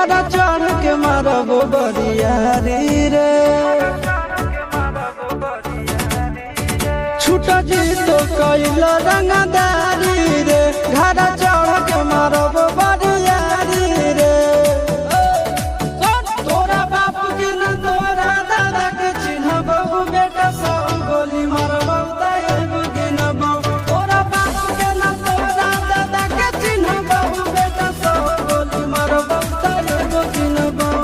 घरा चढ़ के मारब बरियारी रे। छूट जी तो कैल रंगदारी रे, घरा चढ़ के मारब बरियारी रे। तोरा बाप के न तोरा दादा के चिन्हबहु, बेटा सब गोली मारबहु तैगो गिनबहु। तोरा बाप के न तोरा दादा के चिन्हबहु, बेटा सब गोली मारबहु तैगो गिनबहु।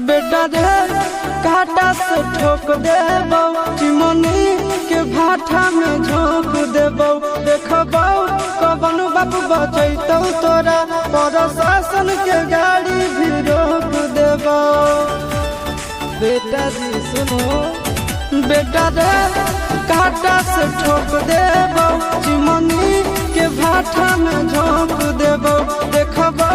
बेटा रे काटा से ठोक देबौ, चिमनी के भाटा में झोंक देबौ। देखबौ कवन बाप बचैतौ तोरा, प्रशासन के गाड़ी भी रोक देबौ। बेटा जी सुनो, बेटा रे काटा से ठोक देबौ, चिमनी के भाटा में झोंक देबौ। देखबौ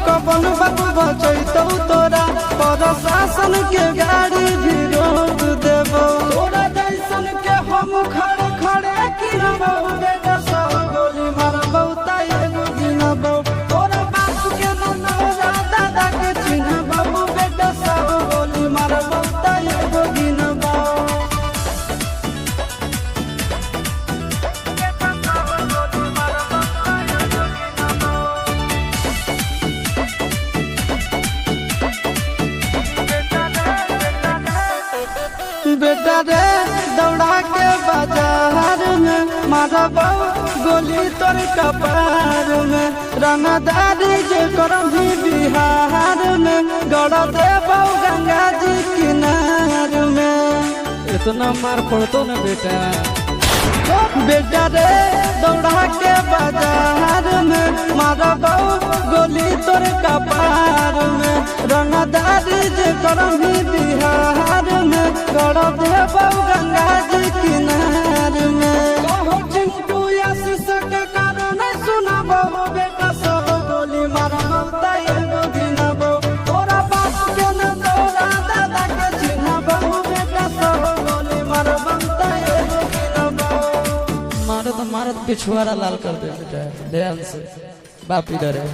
कवन बाप बचैतौ तोरा, प्रशासन के गाड़ी भी रोक देबौ। तोरा जैसन के हम खड़े खड़े गिनबौ, बेटा सब गोली मारबौ तैगो गिनबौ। तोरा बाप के न तोरा दादा के चिन्हबौ, बेटा सब गोली मारबौ तैगो गिनबौ। बेटा रे दौड़ा के बाजार में मारबौ गोली तोर कपार में। रंगदारी जे करभी बिहार में, गड़ देबौ गंगा जी किनार में। इतना मार पड़तो न बेटा। बेटा रे दौड़ा के बाजार में मारबौ गोली तोर कपार में। रंगदारी जे करभी बिहार में, गड़ देबौ गंगा जी किनार में। चिंटू आशीष के कारण सुनबौ, बेटा सब गोली मारबौ तैगो गिनबौ। तोरा बाप के न तोरा दादा के चिन्हबौ, बेटा सब गोली मारबौ तैगो गिनबौ। मारत मारत पिछुआरा लाल कर दे बेटा, ध्यान से बाप इधर है।